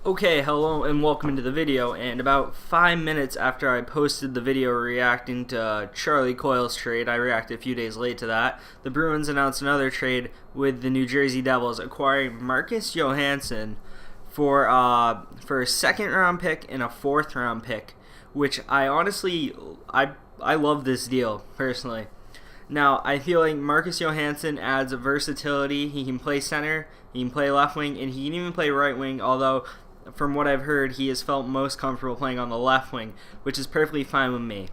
Okay, hello and welcome into the video. And about 5 minutes after I posted the video reacting to Charlie Coyle's trade, I reacted a few days late to that, the Bruins announced another trade with the New Jersey Devils acquiring Marcus Johansson for a second round pick and a fourth round pick, which I love this deal personally. Now, I feel like Marcus Johansson adds versatility. He can play center, he can play left wing, and he can even play right wing, although from what I've heard, he has felt most comfortable playing on the left wing, which is perfectly fine with me.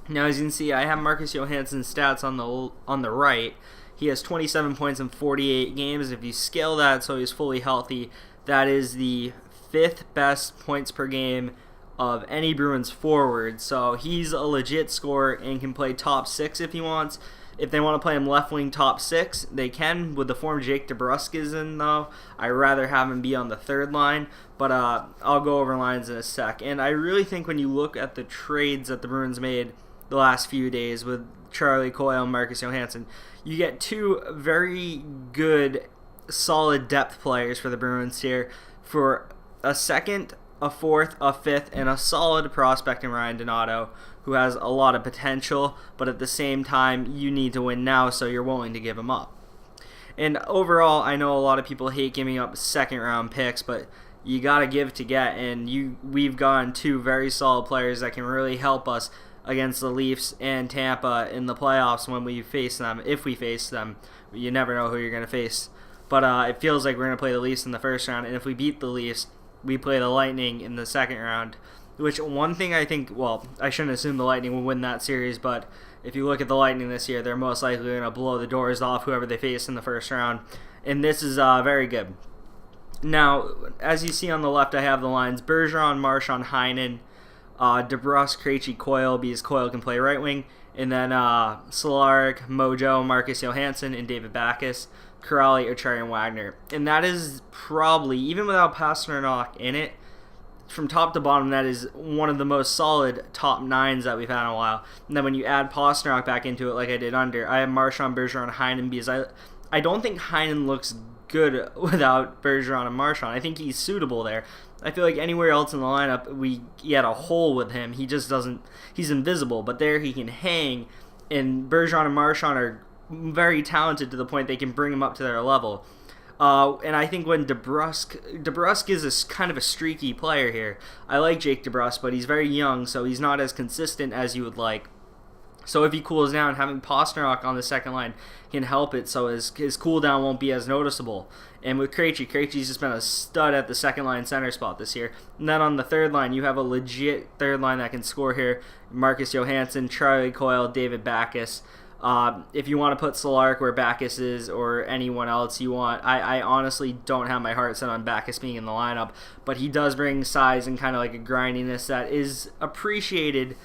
Now, as you can see, I have Marcus Johansson's stats on the right. He has 27 points in 48 games. If you scale that so he's fully healthy, that is the fifth best points per game of any Bruins forward. So he's a legit scorer and can play top six if he wants. If they want to play him left wing top six, they can. With the form Jake DeBrusk is in, though, I'd rather have him be on the third line. But I'll go over lines in a sec. And I really think when you look at the trades that the Bruins made the last few days with Charlie Coyle and Marcus Johansson, you get two very good, solid depth players for the Bruins here for a second, a fourth, a fifth, and a solid prospect in Ryan Donato, who has a lot of potential, but at the same time, you need to win now, so you're willing to give him up. And overall, I know a lot of people hate giving up second-round picks, but you got to give to get, and we've gotten two very solid players that can really help us against the Leafs and Tampa in the playoffs when we face them, if we face them. You never know who you're going to face. But it feels like we're going to play the Leafs in the first round, and if we beat the Leafs, we play the Lightning in the second round, which one thing I think, well, I shouldn't assume the Lightning will win that series, but if you look at the Lightning this year, they're most likely going to blow the doors off whoever they face in the first round, and this is very good. Now, as you see on the left, I have the lines Bergeron, Marchand, Heinen, DeBrusk, Krejci, Coyle, because Coyle can play right wing, and then Solaric, Mojo, Marcus Johansson, and David Backes, Kuraly, Ochari, and Wagner. And that is probably, even without Pastrnak in it, from top to bottom, that is one of the most solid top nines that we've had in a while. And then when you add Pastrnak back into it like I did under, I have Marchand, Bergeron, Heinen, because I don't think Heinen looks good without Bergeron and Marchand. I think he's suitable there. I feel like anywhere else in the lineup, we had a hole with him. He just doesn't, he's invisible, but there he can hang, and Bergeron and Marchand are very talented to the point they can bring him up to their level. And I think when DeBrusk is a kind of a streaky player here. I like Jake DeBrusk, but he's very young, so he's not as consistent as you would like. So if he cools down, having Pastrnak on the second line can help it so his cooldown won't be as noticeable. And with Krejci's just been a stud at the second line center spot this year. And then on the third line, you have a legit third line that can score here. Marcus Johansson, Charlie Coyle, David Backes. If you want to put Solaric where Backes is or anyone else you want, I honestly don't have my heart set on Backes being in the lineup, but he does bring size and kind of like a grindiness that is appreciated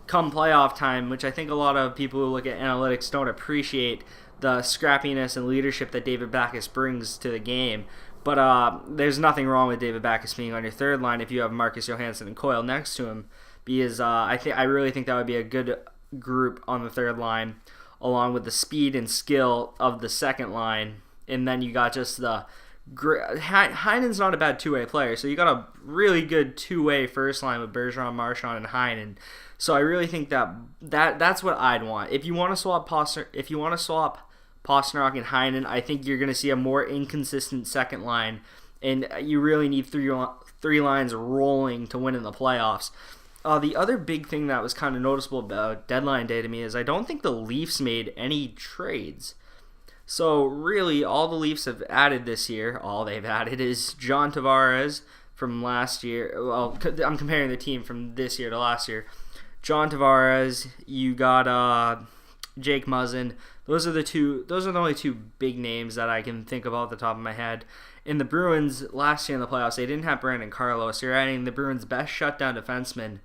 come playoff time, which I think a lot of people who look at analytics don't appreciate the scrappiness and leadership that David Backes brings to the game. But there's nothing wrong with David Backes being on your third line if you have Marcus Johansson and Coyle next to him, because I really think that would be a good group on the third line, along with the speed and skill of the second line. And then you got just the Heinen's not a bad two-way player, so you got a really good two-way first line with Bergeron, Marchand, and Heinen. So I really think that's what I'd want. If you want to swap Pastrnak and Heinen, I think you're going to see a more inconsistent second line, and you really need three lines rolling to win in the playoffs. The other big thing that was kind of noticeable about deadline day to me is I don't think the Leafs made any trades. So really, all the Leafs have added this year, all they've added is John Tavares from last year. Well, I'm comparing the team from this year to last year. John Tavares, you got Jake Muzzin. Those are the only two big names that I can think of off the top of my head. In the Bruins last year in the playoffs, they didn't have Brandon Carlos. You're adding the Bruins' best shutdown defenseman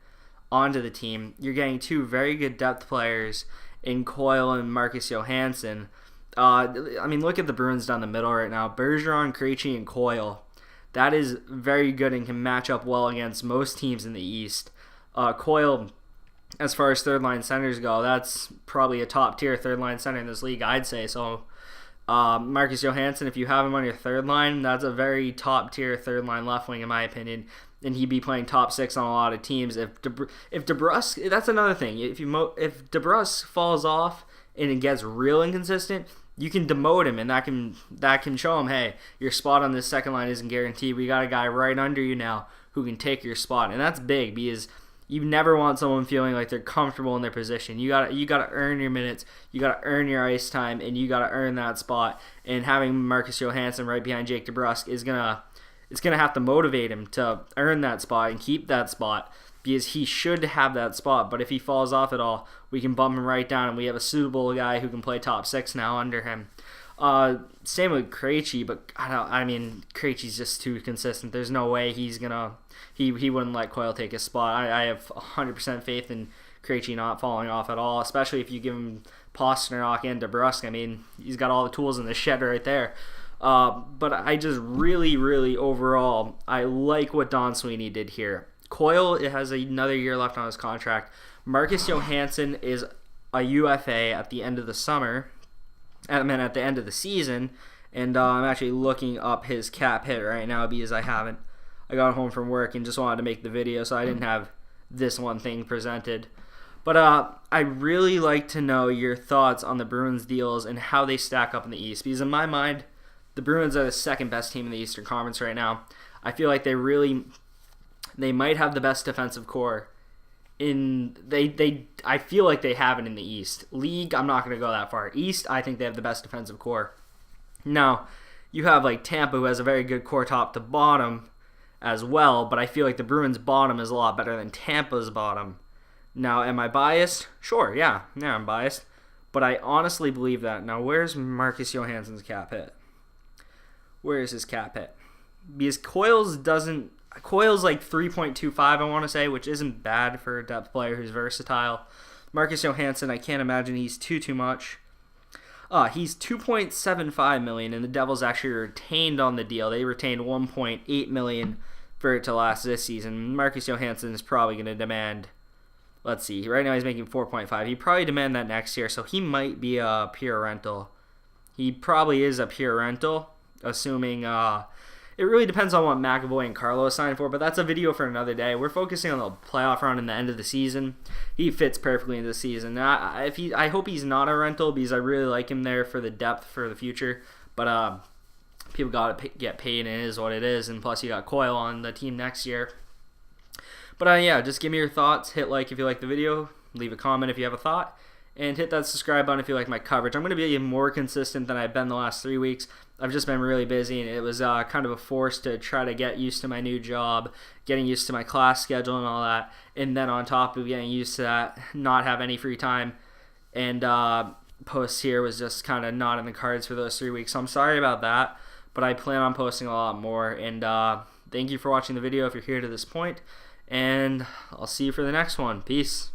onto the team. You're getting two very good depth players in Coyle and Marcus Johansson. Look at the Bruins down the middle right now. Bergeron, Krejci, and Coyle. That is very good and can match up well against most teams in the East. Coyle, as far as third line centers go, that's probably a top tier third line center in this league, I'd say. So Marcus Johansson, if you have him on your third line, that's a very top tier third line left wing in my opinion, and he'd be playing top 6 on a lot of teams. If DeBrusk, that's another thing. If DeBrusk falls off and it gets real inconsistent, you can demote him, and that can show him, hey, your spot on this second line isn't guaranteed. We got a guy right under you now who can take your spot, and that's big because you never want someone feeling like they're comfortable in their position. You gotta earn your minutes, you gotta earn your ice time, and you gotta earn that spot. And having Marcus Johansson right behind Jake DeBrusk is gonna have to motivate him to earn that spot and keep that spot, because he should have that spot. But if he falls off at all, we can bump him right down, and we have a suitable guy who can play top 6 now under him. Same with Krejci, but Krejci's just too consistent. There's no way he wouldn't let Coyle take his spot. I have 100% faith in Krejci not falling off at all, especially if you give him Pastrnak and DeBrusk. I mean, he's got all the tools in the shed right there. But I just really overall, I like what Don Sweeney did here. Coyle has another year left on his contract. Marcus Johansson is a UFA at the end of the summer. At the end of the season, and I'm actually looking up his cap hit right now because I got home from work and just wanted to make the video, so I didn't have this one thing presented. But I really like to know your thoughts on the Bruins deals and how they stack up in the East, because in my mind, the Bruins are the second best team in the Eastern Conference right now. I feel like they might have the best defensive core. I feel like they have it in the East. League, I'm not going to go that far. East, I think they have the best defensive core. Now, you have like Tampa, who has a very good core top to bottom as well, but I feel like the Bruins' bottom is a lot better than Tampa's bottom. Now, am I biased? Sure, yeah, I'm biased. But I honestly believe that. Now, where's Marcus Johansson's cap hit? Where is his cap hit? Because Coyle's like 3.25, I want to say, which isn't bad for a depth player who's versatile. Marcus Johansson, I can't imagine he's too much. He's $2.75 million, and the Devils actually retained on the deal. They retained $1.8 million for it to last this season. Marcus Johansson is probably going to demand, let's see, right now he's making $4.5. He'd probably demand that next year, so he might be a pure rental. He probably is a pure rental, assuming it really depends on what McAvoy and Carlos signed for, but that's a video for another day. We're focusing on the playoff run and the end of the season. He fits perfectly in the season. I hope he's not a rental, because I really like him there for the depth for the future. But people got to get paid, and it is what it is. And plus, you got Coyle on the team next year. But yeah, just give me your thoughts. Hit like if you like the video. Leave a comment if you have a thought. And hit that subscribe button if you like my coverage. I'm going to be more consistent than I've been the last 3 weeks. I've just been really busy, and it was kind of a force to try to get used to my new job, getting used to my class schedule and all that, and then on top of getting used to that, not have any free time, and posts here was just kind of not in the cards for those 3 weeks. So I'm sorry about that, but I plan on posting a lot more, and thank you for watching the video if you're here to this point, and I'll see you for the next one. Peace.